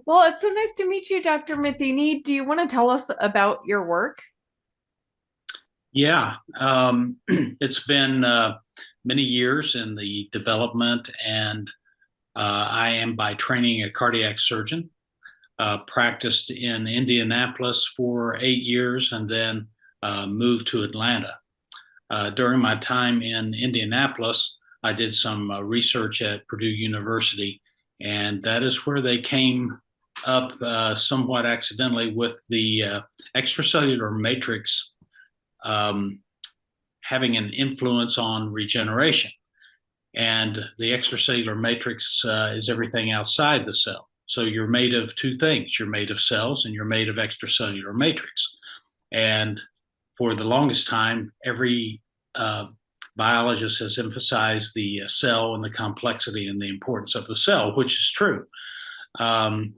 Well, it's so nice to meet you, Dr. Matheny. Do you want to tell us about your work? Yeah, it's been many years in the development, and I am by training a cardiac surgeon. Practiced in Indianapolis for 8 years and then moved to Atlanta. During my time in Indianapolis, I did some research at Purdue University, and that is where they came up somewhat accidentally with the extracellular matrix um, having an influence on regeneration. And the extracellular matrix is everything outside the cell. So you're made of two things: you're made of cells and you're made of extracellular matrix. And for the longest time, every biologist has emphasized the cell and the complexity and the importance of the cell, which is true. Um,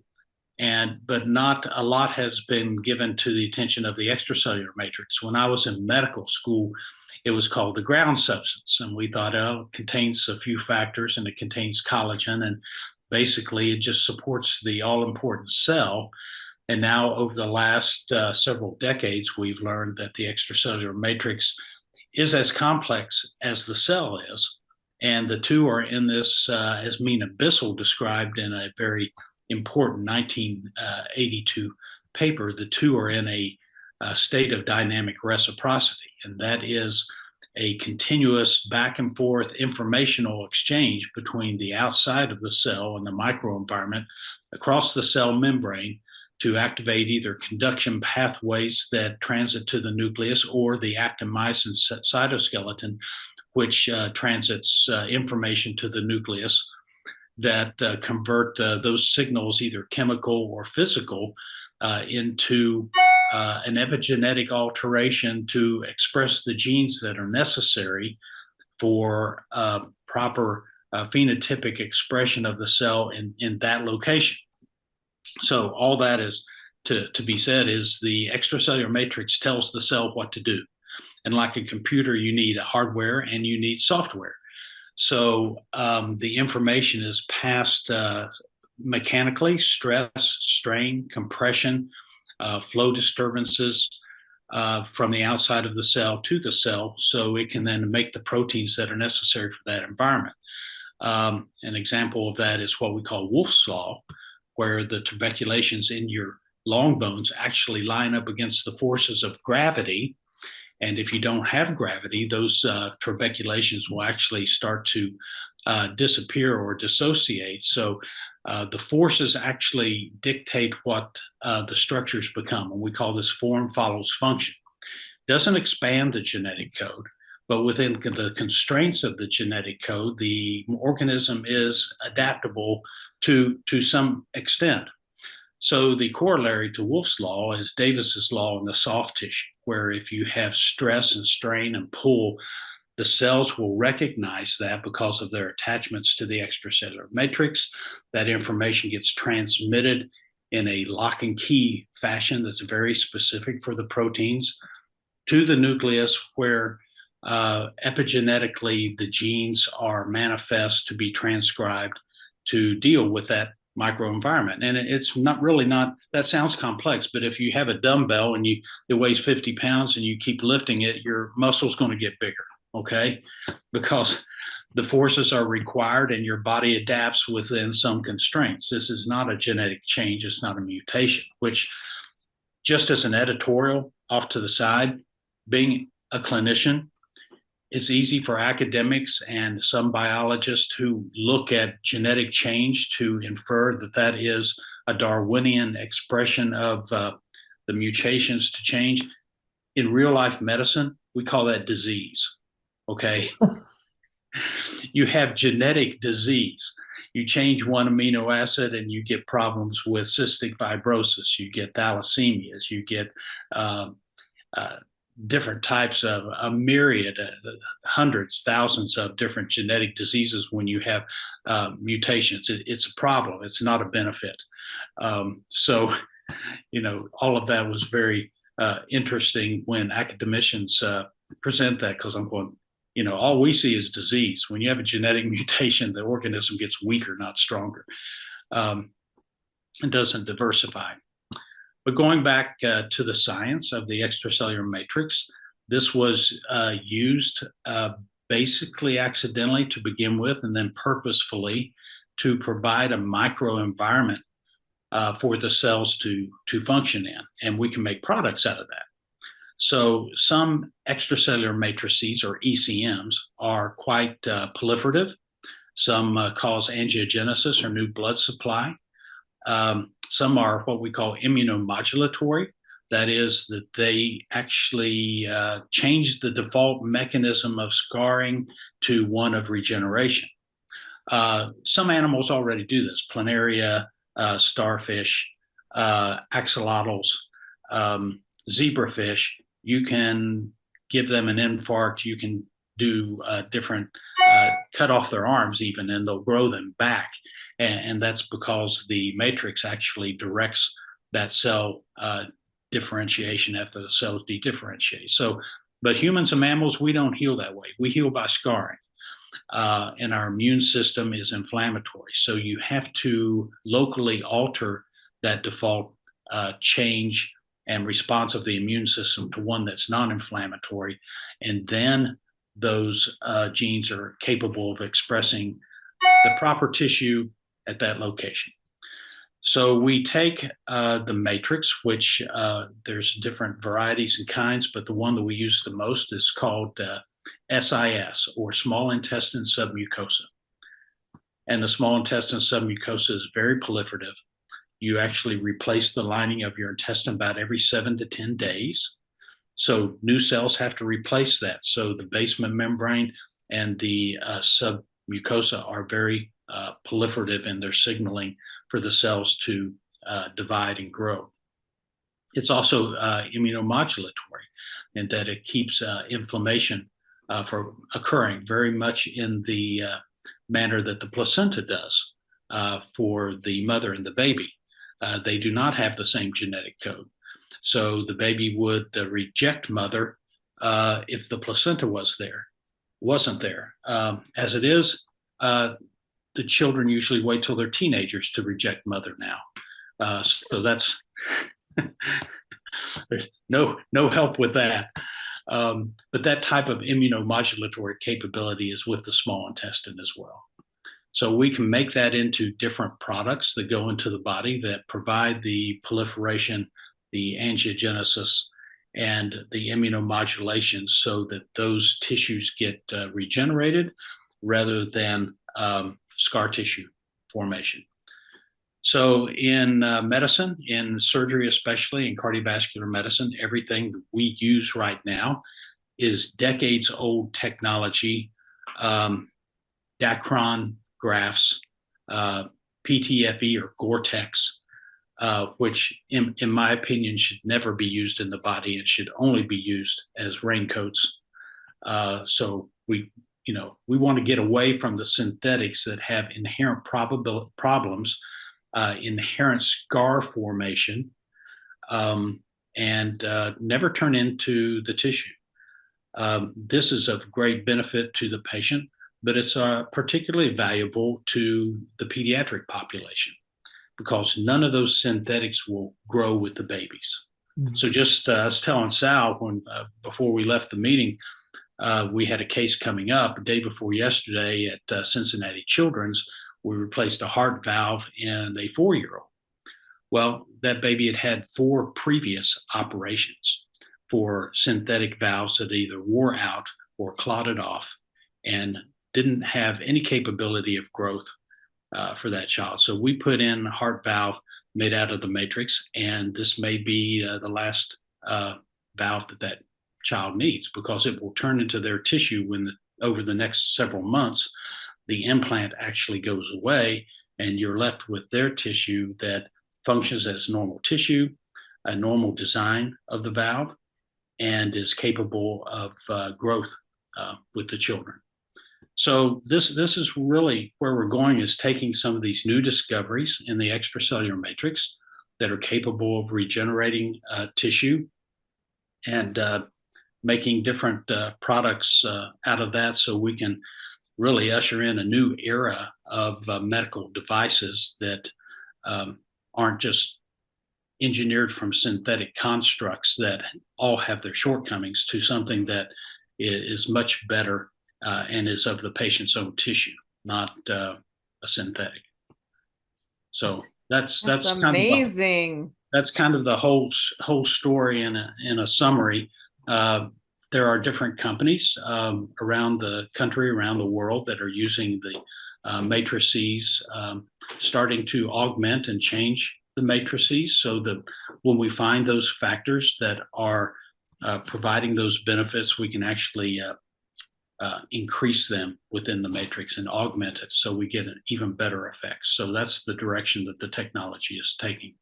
but not a lot has been given to the attention of the extracellular matrix. When I was in medical school, it was called the ground substance, and we thought, oh, it contains a few factors and it contains collagen, and basically it just supports the all-important cell. And now, over the last several decades, we've learned that the extracellular matrix is as complex as the cell is, and the two are in this, as Mina Bissell described in a very important 1982 paper. The two are in a state of dynamic reciprocity, and that is a continuous back and forth informational exchange between the outside of the cell and the microenvironment across the cell membrane to activate either conduction pathways that transit to the nucleus or the actin-myosin cytoskeleton, which transits information to the nucleus that convert those signals, either chemical or physical, into an epigenetic alteration to express the genes that are necessary for proper phenotypic expression of the cell in that location. So all that is to be said is the extracellular matrix tells the cell what to do. And like a computer, you need a hardware and you need software. So the information is passed mechanically: stress, strain, compression, flow disturbances from the outside of the cell to the cell, so it can then make the proteins that are necessary for that environment. An example of that is what we call Wolff's Law, where the tuberculations in your long bones actually line up against the forces of gravity. And if you don't have gravity, those tuberculations will actually start to disappear or dissociate. So the forces actually dictate what the structures become. And we call this form follows function. Doesn't expand the genetic code, but within the constraints of the genetic code, the organism is adaptable to some extent. So the corollary to Wolff's Law is Davis's law in the soft tissue, where if you have stress and strain and pull, the cells will recognize that because of their attachments to the extracellular matrix. That information gets transmitted in a lock and key fashion that's very specific for the proteins to the nucleus, where epigenetically the genes are manifest to be transcribed to deal with that microenvironment. And it's not that sounds complex, but if you have a dumbbell and it weighs 50 pounds and you keep lifting it, your muscle's going to get bigger. Okay, because the forces are required and your body adapts within some constraints. This is not a genetic change, it's not a mutation. Which, just as an editorial off to the side, being a clinician, it's easy for academics and some biologists who look at genetic change to infer that that is a Darwinian expression of the mutations to change. In real life medicine, we call that disease. Okay. You have genetic disease. You change one amino acid and you get problems with cystic fibrosis, you get thalassemias, you get uh, different types of a myriad, hundreds, thousands of different genetic diseases when you have mutations. It's a problem, it's not a benefit. So, all of that was very interesting when academicians present that, because I'm going, all we see is disease. When you have a genetic mutation, the organism gets weaker, not stronger. Um, It doesn't diversify. But going back to the science of the extracellular matrix, this was used basically accidentally to begin with, and then purposefully to provide a microenvironment for the cells to function in, and we can make products out of that. So some extracellular matrices, or ECMs, are quite proliferative. Some cause angiogenesis or new blood supply. Some are what we call immunomodulatory. That is, that they actually change the default mechanism of scarring to one of regeneration. Some animals already do this: planaria, starfish, axolotls, zebrafish. You can give them an infarct. You can do different, cut off their arms even, and they'll grow them back. And that's because the matrix actually directs that cell differentiation after the cells dedifferentiate. So, but humans and mammals, we don't heal that way. We heal by scarring. And our immune system is inflammatory. So you have to locally alter that default change and response of the immune system to one that's non-inflammatory. And then those genes are capable of expressing the proper tissue at that location. So we take the matrix, which there's different varieties and kinds, but the one that we use the most is called SIS, or small intestine submucosa. And the small intestine submucosa is very proliferative. You actually replace the lining of your intestine about every 7 to 10 days. So new cells have to replace that. So the basement membrane and the submucosa are very proliferative in their signaling for the cells to divide and grow. It's also immunomodulatory in that it keeps inflammation from occurring very much in the manner that the placenta does for the mother and the baby. They do not have the same genetic code. So the baby would reject mother if the placenta wasn't there. As it is, the children usually wait till they're teenagers to reject mother now. So that's there's no help with that. But that type of immunomodulatory capability is with the small intestine as well. So we can make that into different products that go into the body that provide the proliferation, the angiogenesis, and the immunomodulation so that those tissues get regenerated rather than scar tissue formation. So in medicine, in surgery, especially in cardiovascular medicine, everything that we use right now is decades old technology, Dacron grafts, PTFE or Gore-Tex, which in my opinion should never be used in the body. It should only be used as raincoats. So we want to get away from the synthetics that have inherent problems, inherent scar formation, and never turn into the tissue. This is of great benefit to the patient, but it's particularly valuable to the pediatric population because none of those synthetics will grow with the babies. Mm-hmm. So just I was telling Sal before we left the meeting, we had a case coming up the day before yesterday at Cincinnati Children's. We replaced a heart valve in a 4-year-old. Well, that baby had had 4 previous operations for synthetic valves that either wore out or clotted off and didn't have any capability of growth for that child. So we put in a heart valve made out of the matrix, and this may be the last valve that child needs because it will turn into their tissue when over the next several months, the implant actually goes away and you're left with their tissue that functions as normal tissue, a normal design of the valve, and is capable of growth with the children. So this is really where we're going, is taking some of these new discoveries in the extracellular matrix that are capable of regenerating tissue and making different products out of that, so we can really usher in a new era of medical devices that aren't just engineered from synthetic constructs that all have their shortcomings to something that is much better and is of the patient's own tissue, not a synthetic. So That's amazing. that's kind of the whole story in a summary. There are different companies around the country, around the world, that are using the matrices, starting to augment and change the matrices so that when we find those factors that are providing those benefits, we can actually increase them within the matrix and augment it so we get an even better effects. So that's the direction that the technology is taking.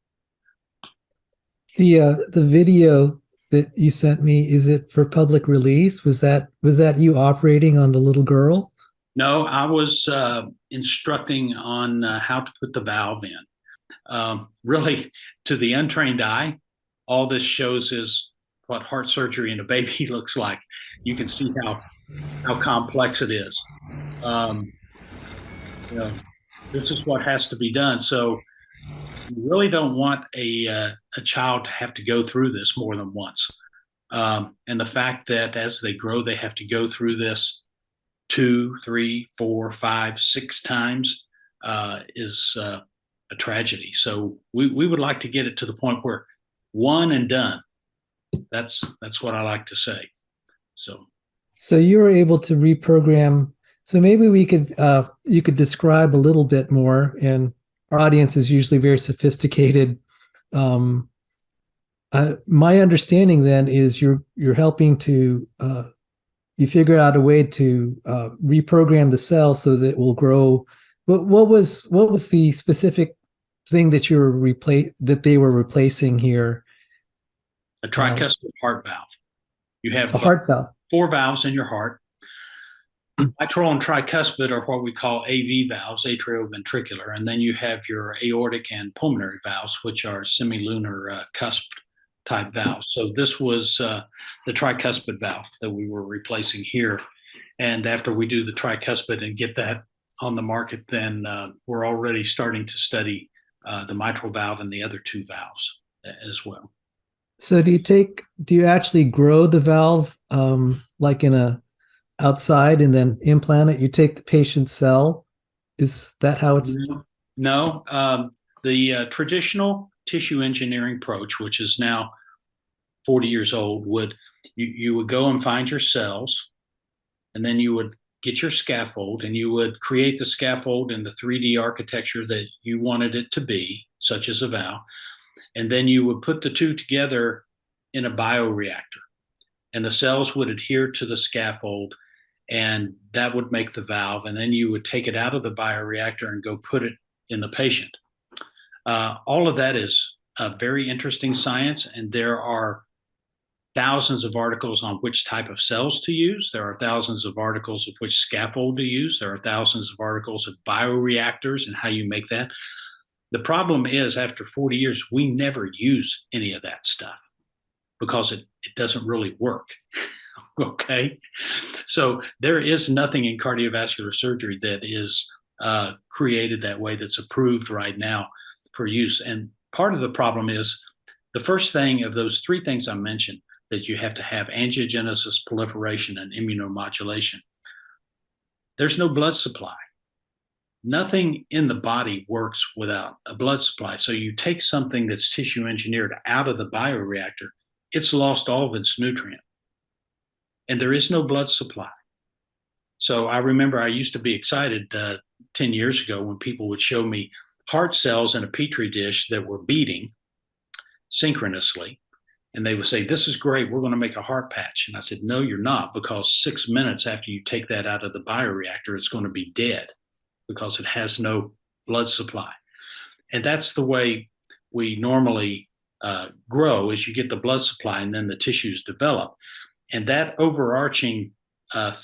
The video that you sent me, is it for public release? Was that you operating on the little girl? No, I was instructing on how to put the valve in. Really, to the untrained eye, all this shows is what heart surgery in a baby looks like. You can see how complex it is. You know, this is what has to be done. So you really don't want a child to have to go through this more than once. And the fact that as they grow, they have to go through this 2, 3, 4, 5, 6 times is a tragedy. So we would like to get it to the point where one and done. That's what I like to say. So you were able to reprogram. So maybe we could you could describe a little bit more. And our audience is usually very sophisticated. My understanding then is you're helping to you figure out a way to reprogram the cell so that it will grow. What was the specific thing that they were replacing here? A tricuspid heart valve. You have a heart valve. 4 valves in your heart. Mitral and tricuspid are what we call AV valves, atrioventricular, and then you have your aortic and pulmonary valves, which are semilunar cusp type valves. So this was the tricuspid valve that we were replacing here. And after we do the tricuspid and get that on the market, then we're already starting to study the mitral valve and the other 2 valves as well. So do you actually grow the valve like in a outside and then implant it? You take the patient's cell? Is that how it's? No. The traditional tissue engineering approach, which is now 40 years old, you would go and find your cells, and then you would get your scaffold, and you would create the scaffold in the 3D architecture that you wanted it to be, such as a valve, and then you would put the 2 together in a bioreactor, and the cells would adhere to the scaffold, and that would make the valve, and then you would take it out of the bioreactor and go put it in the patient. All of that is very interesting science, and there are thousands of articles on which type of cells to use. There are thousands of articles of which scaffold to use. There are thousands of articles of bioreactors and how you make that. The problem is, after 40 years, we never use any of that stuff because it doesn't really work. Okay. So there is nothing in cardiovascular surgery that is created that way that's approved right now for use. And part of the problem is the first thing of those 3 things I mentioned, that you have to have angiogenesis, proliferation, and immunomodulation. There's no blood supply. Nothing in the body works without a blood supply. So you take something that's tissue engineered out of the bioreactor, it's lost all of its nutrient. And there is no blood supply. So I remember I used to be excited 10 years ago when people would show me heart cells in a petri dish that were beating synchronously. And they would say, "This is great. We're going to make a heart patch." And I said, "No, you're not, because 6 minutes after you take that out of the bioreactor, it's going to be dead because it has no blood supply." And that's the way we normally grow, is you get the blood supply and then the tissues develop. And that overarching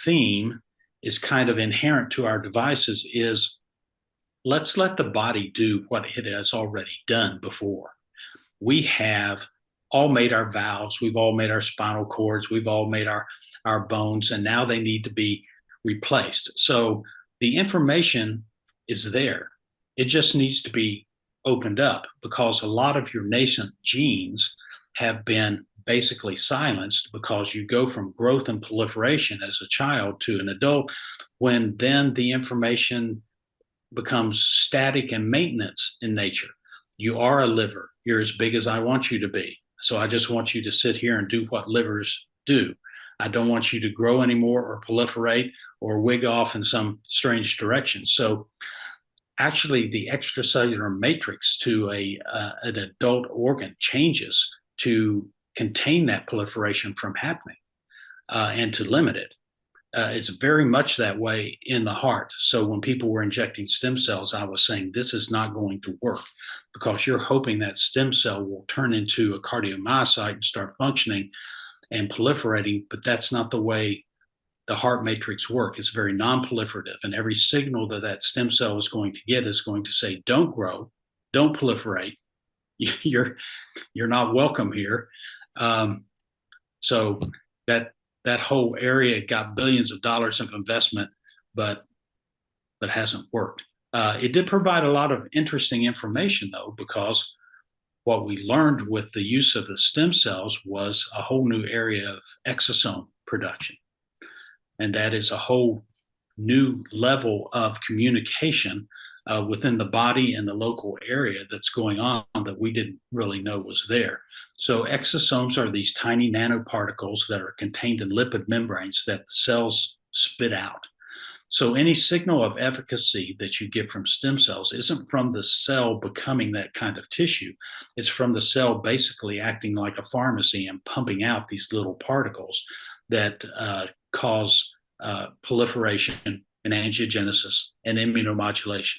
theme is kind of inherent to our devices, is let's let the body do what it has already done before. We have all made our valves, we've all made our spinal cords, we've all made our bones, and now they need to be replaced. So the information is there. It just needs to be opened up, because a lot of your nascent genes have been basically silenced, because you go from growth and proliferation as a child to an adult, when then the information becomes static and maintenance in nature. You are a liver. You're as big as I want you to be. So I just want you to sit here and do what livers do. I don't want you to grow anymore or proliferate or wig off in some strange direction. So actually the extracellular matrix to an adult organ changes to contain that proliferation from happening and to limit it. It's very much that way in the heart. So when people were injecting stem cells, I was saying this is not going to work, because you're hoping that stem cell will turn into a cardiomyocyte and start functioning and proliferating, but that's not the way the heart matrix works. It's very non-proliferative, and every signal that that stem cell is going to get is going to say, don't grow, don't proliferate, you're not welcome here. So that whole area got billions of dollars of investment, but hasn't worked. It did provide a lot of interesting information, though, because what we learned with the use of the stem cells was a whole new area of exosome production. And that is a whole new level of communication within the body and the local area that's going on that we didn't really know was there. So exosomes are these tiny nanoparticles that are contained in lipid membranes that the cells spit out. So any signal of efficacy that you get from stem cells isn't from the cell becoming that kind of tissue. It's from the cell basically acting like a pharmacy and pumping out these little particles that cause proliferation and angiogenesis and immunomodulation.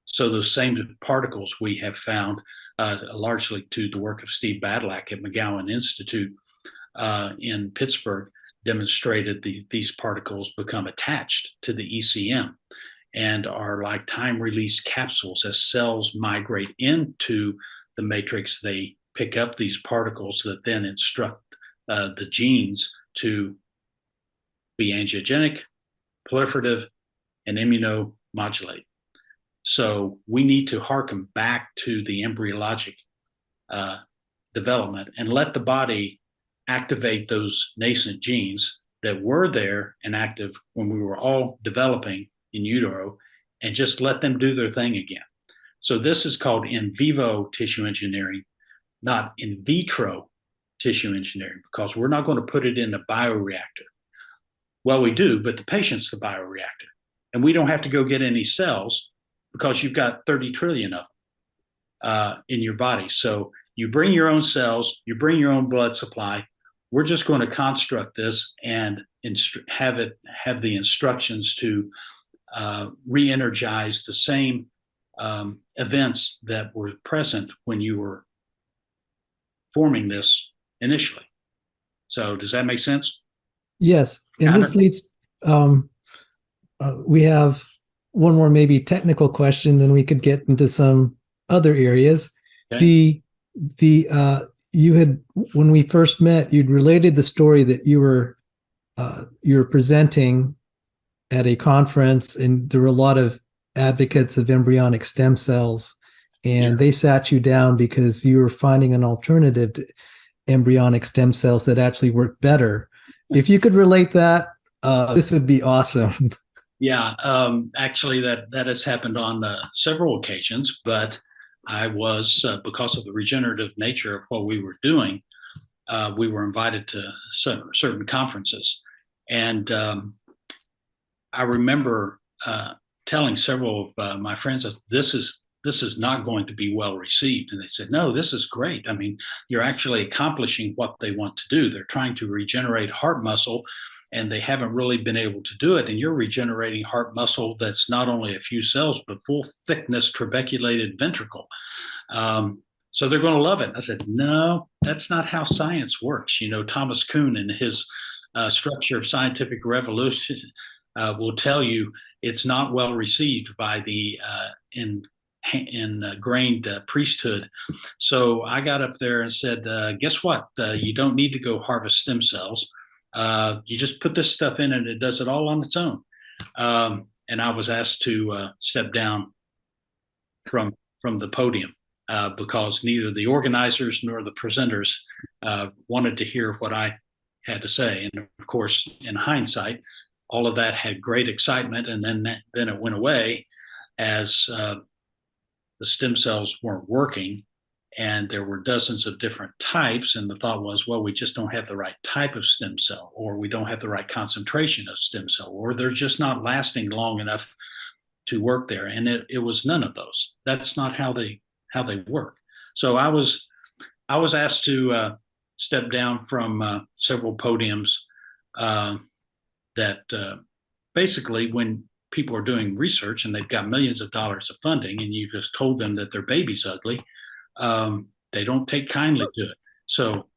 So those same particles we have found, largely to the work of Steve Badlack at McGowan Institute in Pittsburgh, demonstrated these particles become attached to the ECM and are like time-release capsules. As cells migrate into the matrix, they pick up these particles that then instruct the genes to be angiogenic, proliferative, and immunomodulate. So we need to hearken back to the embryologic development and let the body activate those nascent genes that were there and active when we were all developing in utero, and just let them do their thing again. So this is called in vivo tissue engineering, not in vitro tissue engineering, because we're not going to put it in the bioreactor. Well, we do, but the patient's the bioreactor. And we don't have to go get any cells because you've got 30 trillion of them in your body. So you bring your own cells, you bring your own blood supply. We're just going to construct this and have the instructions to re-energize the same events that were present when you were forming this initially. So does that make sense? Yes. And this leads, we have one more maybe technical question, then we could get into some other areas. Okay. You had, when we first met, you'd related the story that you were presenting at a conference, and there were a lot of advocates of embryonic stem cells, and they sat you down because you were finding an alternative to embryonic stem cells that actually work better. If you could relate that, this would be awesome. Yeah, actually that has happened on several occasions, but I was, because of the regenerative nature of what we were doing, we were invited to certain conferences. And I remember telling several of my friends, this is not going to be well received. And they said, no, this is great. I mean, you're actually accomplishing what they want to do. They're trying to regenerate heart muscle, and they haven't really been able to do it. And you're regenerating heart muscle that's not only a few cells, but full thickness trabeculated ventricle. So they're going to love it. I said, no, that's not how science works. You know, Thomas Kuhn in his Structure of Scientific Revolution will tell you it's not well received by the ingrained priesthood. So I got up there and said, guess what? You don't need to go harvest stem cells. You just put this stuff in and it does it all on its own. And I was asked to step down from the podium. because neither the organizers nor the presenters wanted to hear what I had to say. And of course, in hindsight, all of that had great excitement, and then it went away as the stem cells weren't working, and there were dozens of different types. And the thought was, well, we just don't have the right type of stem cell, or we don't have the right concentration of stem cell, or they're just not lasting long enough to work there. And it was none of those. That's not how they work. So I was asked to step down from several podiums that basically, when people are doing research and they've got millions of dollars of funding and you just told them that their baby's ugly, they don't take kindly to it. So,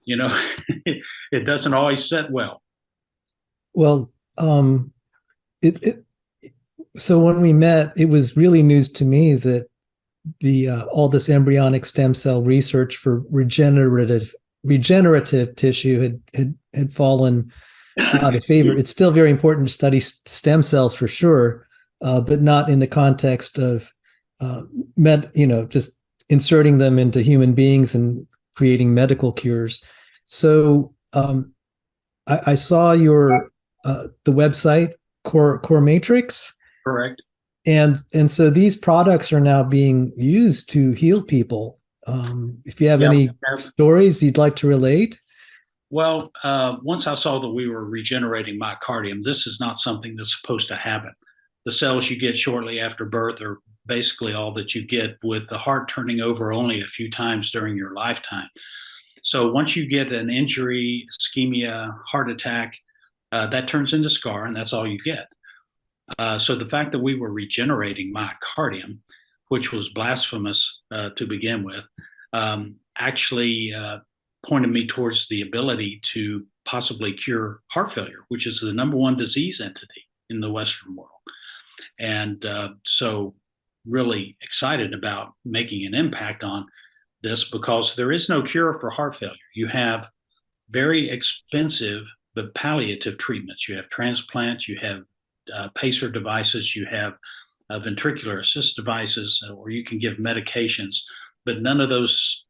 it doesn't always set well. Well, so when we met, it was really news to me that the all this embryonic stem cell research for regenerative tissue had fallen out of favor. It's still very important to study stem cells for sure, but not in the context of just inserting them into human beings and creating medical cures. So I saw your the website CorMatrix. Correct. And so these products are now being used to heal people. If you have any stories you'd like to relate. Well, once I saw that we were regenerating myocardium, this is not something that's supposed to happen. The cells you get shortly after birth are basically all that you get, with the heart turning over only a few times during your lifetime. So once you get an injury, ischemia, heart attack, that turns into scar, and that's all you get. So the fact that we were regenerating myocardium, which was blasphemous to begin with, actually pointed me towards the ability to possibly cure heart failure, which is the number one disease entity in the Western world. And so really excited about making an impact on this, because there is no cure for heart failure. You have very expensive but palliative treatments. You have transplant, you have pacer devices, you have ventricular assist devices, or you can give medications, but none of those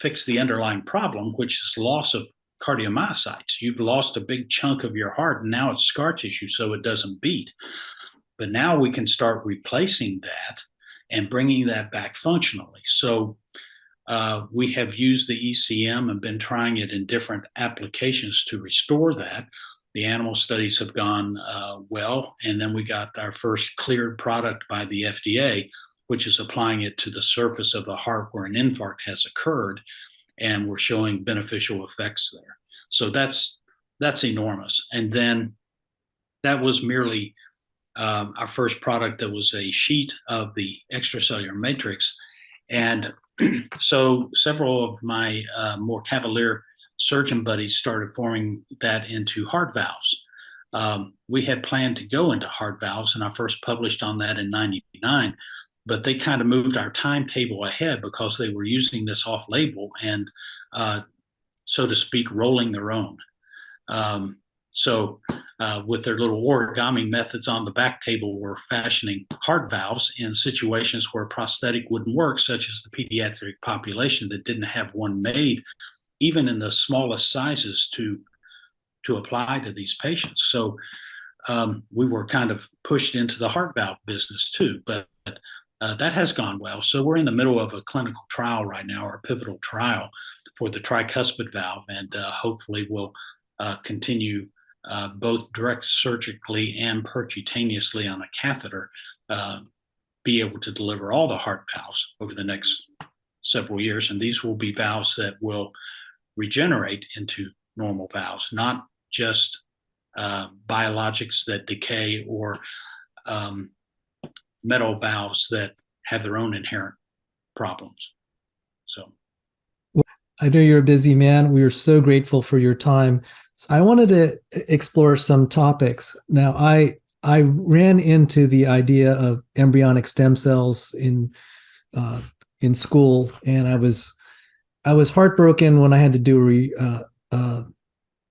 fix the underlying problem, which is loss of cardiomyocytes. You've lost a big chunk of your heart, and now it's scar tissue, so it doesn't beat. But now we can start replacing that and bringing that back functionally. So we have used the ECM and been trying it in different applications to restore that. The animal studies have gone well, and then we got our first cleared product by the FDA, which is applying it to the surface of the heart where an infarct has occurred, and we're showing beneficial effects there. So that's enormous. And then that was merely our first product that was a sheet of the extracellular matrix. And so several of my more cavalier surgeon buddies started forming that into heart valves. We had planned to go into heart valves, and I first published on that in '99, but they kind of moved our timetable ahead because they were using this off-label and, so to speak, rolling their own. So with their little origami methods on the back table, we're fashioning heart valves in situations where prosthetic wouldn't work, such as the pediatric population that didn't have one made, even in the smallest sizes, to apply to these patients. So we were kind of pushed into the heart valve business too, but that has gone well. So we're in the middle of a clinical trial right now, our pivotal trial for the tricuspid valve, and hopefully we'll continue both direct surgically and percutaneously on a catheter, be able to deliver all the heart valves over the next several years. And these will be valves that will regenerate into normal valves, not just biologics that decay, or metal valves that have their own inherent problems. So I know you're a busy man. We are so grateful for your time. So I wanted to explore some topics. Now, I ran into the idea of embryonic stem cells in school, and I was heartbroken when I had to do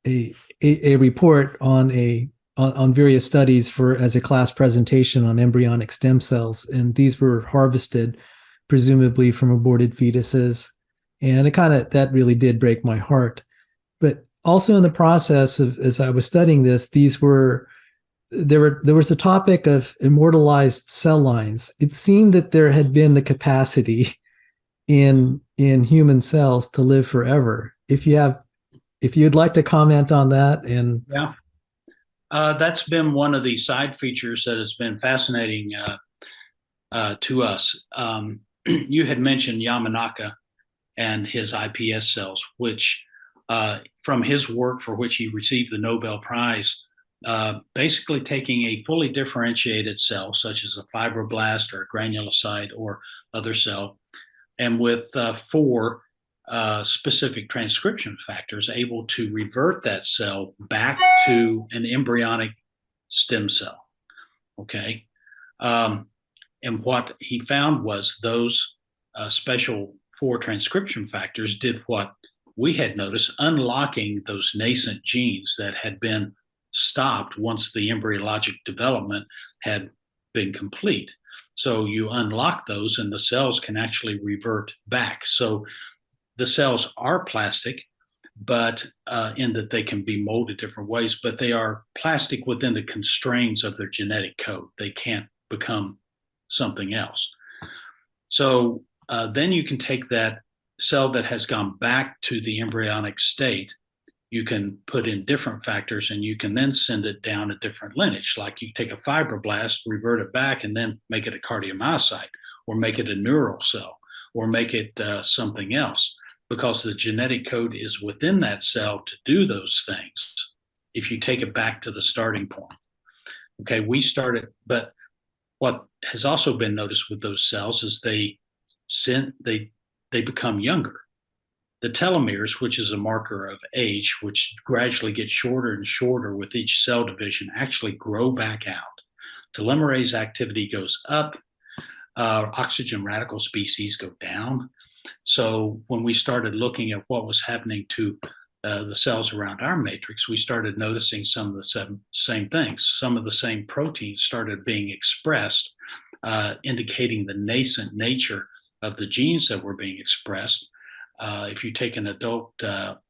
a report on various studies as a class presentation on embryonic stem cells, and these were harvested presumably from aborted fetuses. And that really did break my heart. But also in the process of, as I was studying this, there was a topic of immortalized cell lines. It seemed that there had been the capacity in human cells to live forever. If you'd like to comment on that. And yeah, that's been one of the side features that has been fascinating to us. You had mentioned Yamanaka and his iPS cells, which from his work for which he received the Nobel Prize, basically taking a fully differentiated cell, such as a fibroblast or a granulocyte or other cell, and with four specific transcription factors, able to revert that cell back to an embryonic stem cell. Okay. And what he found was those special four transcription factors did what we had noticed, unlocking those nascent genes that had been stopped once the embryologic development had been complete. So you unlock those and the cells can actually revert back. So the cells are plastic, but in that they can be molded different ways, but they are plastic within the constraints of their genetic code. They can't become something else. So then you can take that cell that has gone back to the embryonic state, you can put in different factors and you can then send it down a different lineage. Like you take a fibroblast, revert it back, and then make it a cardiomyocyte, or make it a neural cell, or make it something else, because the genetic code is within that cell to do those things if you take it back to the starting point. Okay, we started, but what has also been noticed with those cells is they become younger. The telomeres, which is a marker of age, which gradually gets shorter and shorter with each cell division, actually grow back out. Telomerase activity goes up, oxygen radical species go down. So when we started looking at what was happening to the cells around our matrix, we started noticing some of the same things. Some of the same proteins started being expressed, indicating the nascent nature of the genes that were being expressed. If you take an adult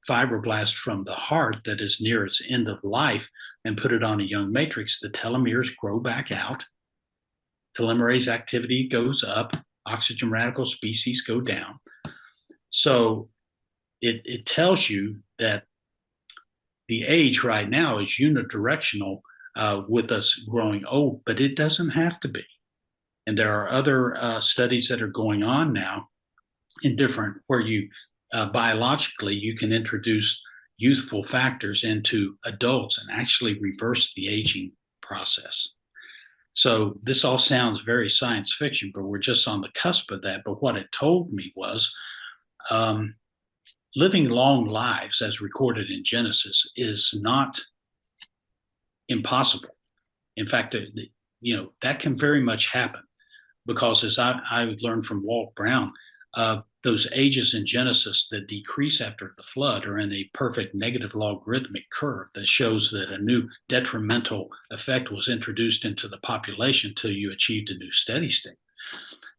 fibroblast from the heart that is near its end of life and put it on a young matrix, the telomeres grow back out, telomerase activity goes up, oxygen radical species go down. So it tells you that the age right now is unidirectional with us growing old, but it doesn't have to be. And there are other studies that are going on now in different, where you biologically, you can introduce youthful factors into adults and actually reverse the aging process. So this all sounds very science fiction, but we're just on the cusp of that. But what it told me was living long lives as recorded in Genesis is not impossible. In fact, that can very much happen, because as I learned from Walt Brown, those ages in Genesis that decrease after the flood are in a perfect negative logarithmic curve that shows that a new detrimental effect was introduced into the population till you achieved a new steady state.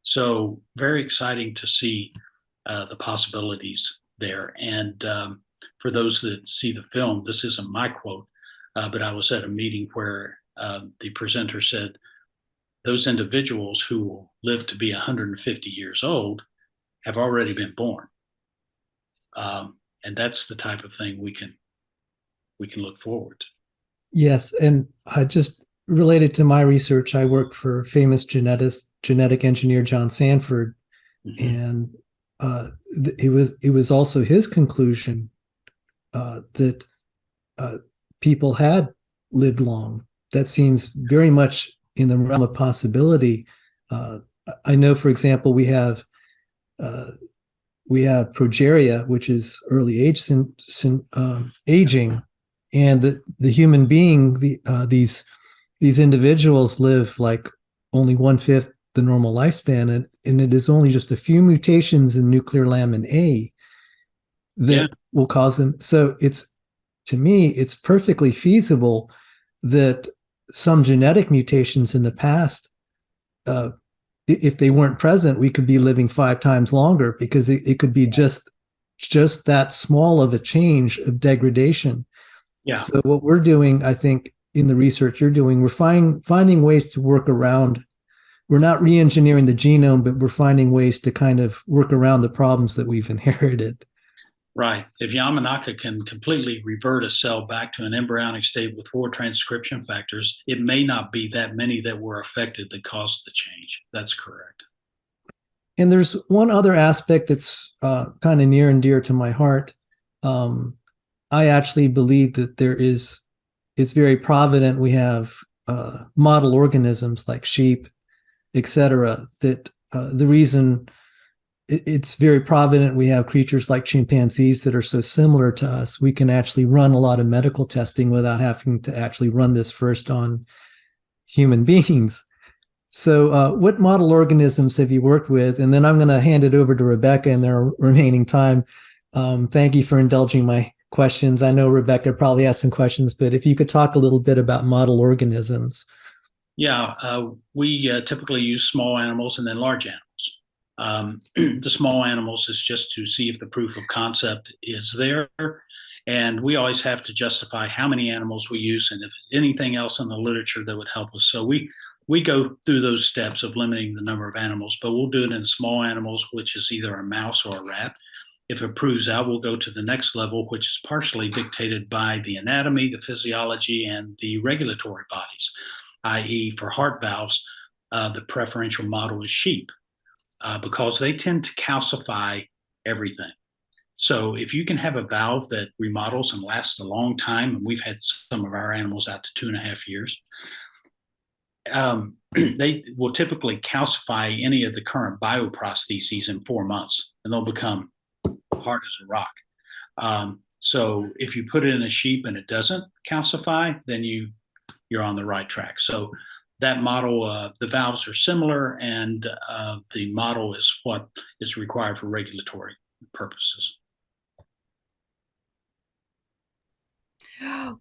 So very exciting to see the possibilities there. And for those that see the film, this isn't my quote, but I was at a meeting where the presenter said, those individuals who will live to be 150 years old have already been born. And that's the type of thing we can look forward to. Yes, and I just related to my research, I worked for famous genetic engineer John Sanford, and it was also his conclusion that people had lived long. That seems very much in the realm of possibility. I know, for example, we have progeria, which is early age aging, and the human being, these individuals live like only 1/5 the normal lifespan, and it is only just a few mutations in nuclear lamin A that will cause them. So to me, it's perfectly feasible that some genetic mutations in the past if they weren't present, we could be living 5 times longer, because it could be just that small of a change of degradation. Yeah. So what we're doing, I think, in the research you're doing, we're finding ways to work around. We're not re-engineering the genome, but we're finding ways to kind of work around the problems that we've inherited. Right. If Yamanaka can completely revert a cell back to an embryonic state with 4 transcription factors, it may not be that many that were affected that caused the change. That's correct. And there's one other aspect that's kind of near and dear to my heart. I actually believe that it's very provident we have model organisms like sheep, etc. That the reason it's very provident we have creatures like chimpanzees that are so similar to us, we can actually run a lot of medical testing without having to actually run this first on human beings. So what model organisms have you worked with? And then I'm going to hand it over to Rebecca in their remaining time. Thank you for indulging my questions. I know Rebecca probably has some questions, but if you could talk a little bit about model organisms. Yeah, we typically use small animals and then large animals. The small animals is just to see if the proof of concept is there. And we always have to justify how many animals we use and if there's anything else in the literature that would help us. So we go through those steps of limiting the number of animals, but we'll do it in small animals, which is either a mouse or a rat. If it proves out, we'll go to the next level, which is partially dictated by the anatomy, the physiology, and the regulatory bodies, i.e. for heart valves, the preferential model is sheep because they tend to calcify everything. So if you can have a valve that remodels and lasts a long time, and we've had some of our animals out to 2.5 years, they will typically calcify any of the current bioprostheses in 4 months, and they'll become hard as a rock. So if you put it in a sheep and it doesn't calcify, then you're on the right track. So that model, the valves are similar, and the model is what is required for regulatory purposes.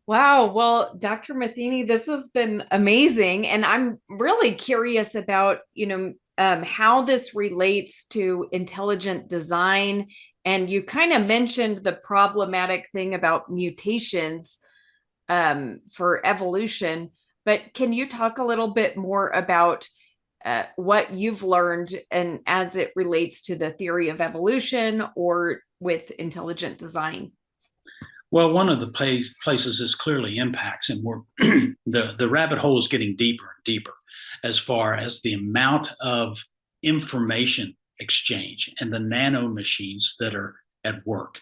Wow. Well, Dr. Matheny, this has been amazing. And I'm really curious about, how this relates to intelligent design. And you kind of mentioned the problematic thing about mutations for evolution, but can you talk a little bit more about what you've learned and as it relates to the theory of evolution or with intelligent design? Well, one of the places this clearly impacts, and we're the rabbit hole is getting deeper and deeper as far as the amount of information exchange and the nano machines that are at work.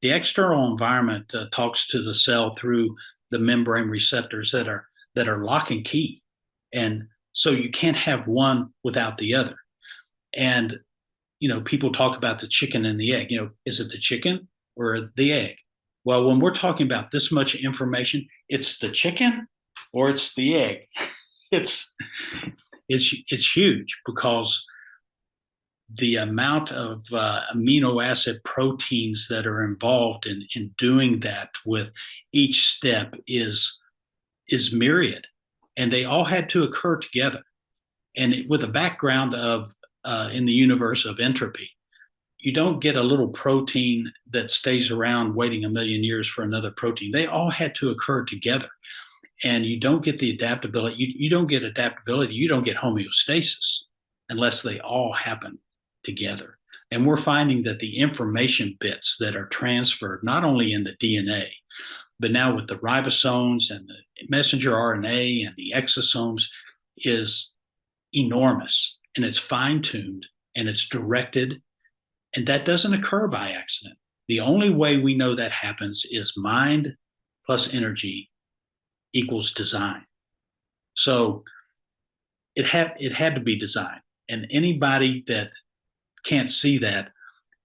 The external environment talks to the cell through the membrane receptors that are lock and key, and so you can't have one without the other. And people talk about the chicken and the egg. Is it the chicken or the egg? Well, when we're talking about this much information, it's the chicken or it's the egg. It's huge because the amount of amino acid proteins that are involved in doing that with each step is myriad, and they all had to occur together. And with a background of in the universe of entropy, you don't get a little protein that stays around waiting 1,000,000 years for another protein. They all had to occur together. And you don't get the adaptability. You don't get adaptability. You don't get homeostasis unless they all happen together. And we're finding that the information bits that are transferred, not only in the DNA, but now with the ribosomes and the messenger RNA and the exosomes, is enormous. And it's fine-tuned and it's directed. And that doesn't occur by accident. The only way we know that happens is mind plus energy equals design. So it had to be designed. And anybody that can't see that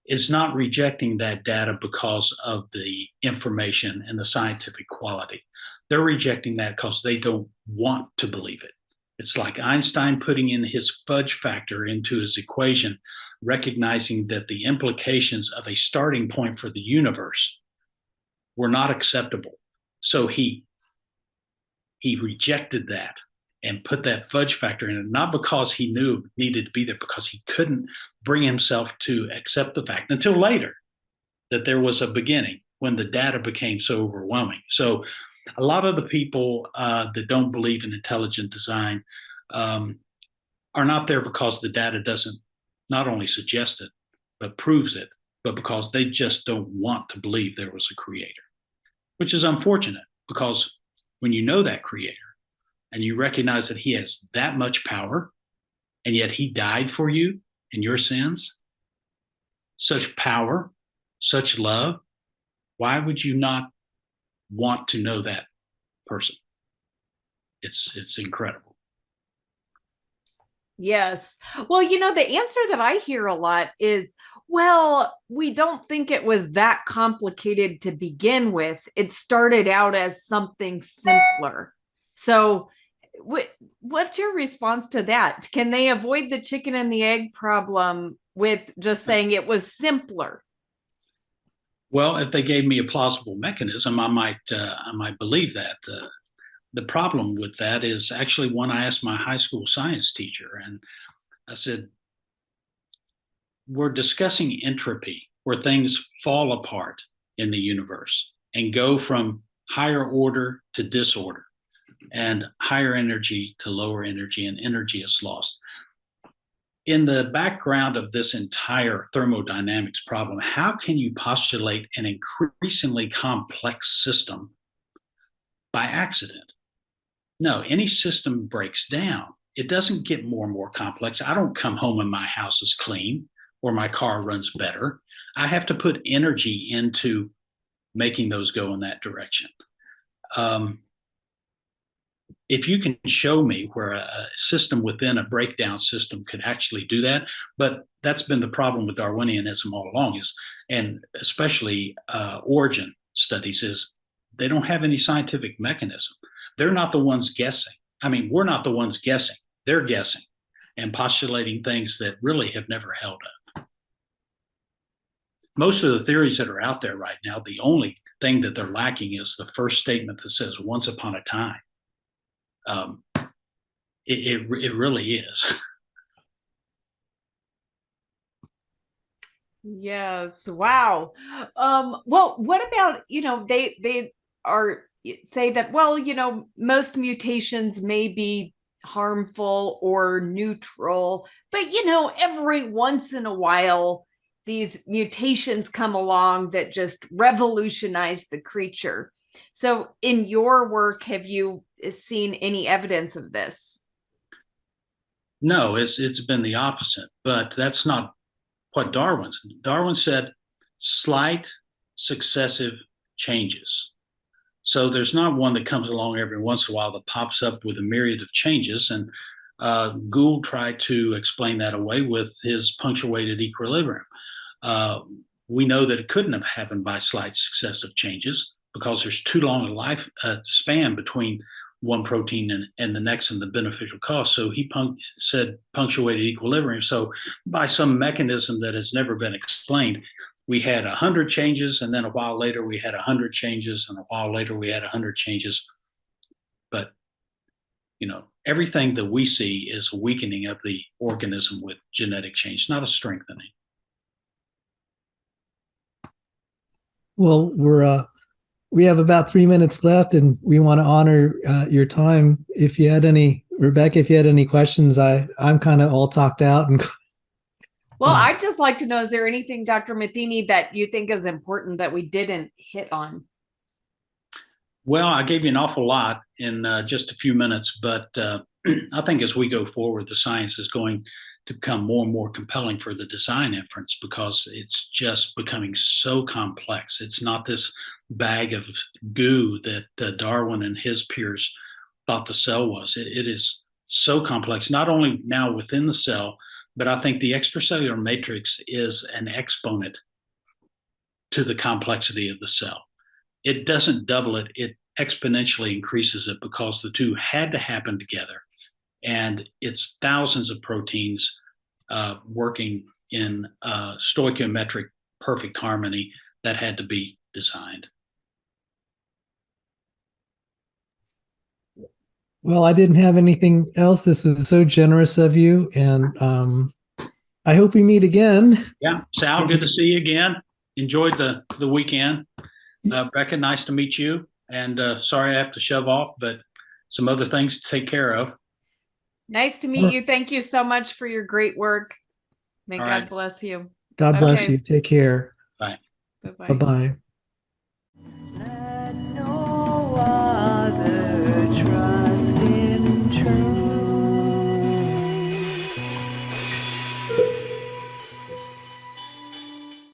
is not rejecting that data because of the information and the scientific quality. They're rejecting that because they don't want to believe it. It's like Einstein putting in his fudge factor into his equation, recognizing that the implications of a starting point for the universe were not acceptable. So he rejected that and put that fudge factor in it, not because he knew it needed to be there, because he couldn't bring himself to accept the fact until later that there was a beginning when the data became so overwhelming. So a lot of the people that don't believe in intelligent design are not there because the data doesn't not only suggest it, but proves it, but because they just don't want to believe there was a creator, which is unfortunate, because when you know that creator and you recognize that he has that much power, and yet he died for you and your sins, such power, such love, why would you not want to know that person? It's incredible. Yes. Well, the answer that I hear a lot is, well, we don't think it was that complicated to begin with. It started out as something simpler. So, what's your response to that? Can they avoid the chicken and the egg problem with just saying it was simpler? Well, if they gave me a plausible mechanism, I might believe that. The problem with that is actually one I asked my high school science teacher, and I said, we're discussing entropy, where things fall apart in the universe and go from higher order to disorder, and higher energy to lower energy, and energy is lost. In the background of this entire thermodynamics problem, how can you postulate an increasingly complex system by accident? No, any system breaks down. It doesn't get more and more complex. I don't come home and my house is clean or my car runs better. I have to put energy into making those go in that direction. If you can show me where a system within a breakdown system could actually do that, but that's been the problem with Darwinianism all along, is, and especially origin studies, is they don't have any scientific mechanism. They're not the ones guessing. I mean, we're not the ones guessing. They're guessing and postulating things that really have never held up. Most of the theories that are out there right now, the only thing that they're lacking is the first statement that says once upon a time. It really is. Yes. Wow. Well, what about, they are say that, well, most mutations may be harmful or neutral, but every once in a while these mutations come along that just revolutionize the creature. So in your work, have you seen any evidence of this? No, it's been the opposite, but that's not what Darwin said, slight successive changes. So there's not one that comes along every once in a while that pops up with a myriad of changes. And Gould tried to explain that away with his punctuated equilibrium. We know that it couldn't have happened by slight successive changes, because there's too long a life span between one protein and the next and the beneficial cost. So he said punctuated equilibrium. So by some mechanism that has never been explained, we had 100 changes, and then a while later we had 100 changes, and a while later we had 100 changes. But everything that we see is a weakening of the organism with genetic change, not a strengthening. Well, we have about 3 minutes left, and we want to honor your time. If you had any, Rebecca, if you had any questions, I'm kind of all talked out. And well, I'd just like to know, is there anything, Dr. Matheny, that you think is important that we didn't hit on? Well, I gave you an awful lot in just a few minutes, but I think as we go forward, the science is going to become more and more compelling for the design inference, because it's just becoming so complex. It's not this bag of goo that Darwin and his peers thought the cell was. It is so complex, not only now within the cell, but I think the extracellular matrix is an exponent to the complexity of the cell. It doesn't double it, it exponentially increases it, because the two had to happen together. And it's thousands of proteins working in stoichiometric perfect harmony that had to be designed. Well, I didn't have anything else. This was so generous of you, and I hope we meet again. Yeah, Sal, good to see you again. Enjoyed the weekend. Becca, nice to meet you. And sorry I have to shove off, but some other things to take care of. Nice to meet you. Thank you so much for your great work. May All God right. bless you. God bless Okay. you. Take care. Bye. Bye-bye. Bye-bye. Let no other try.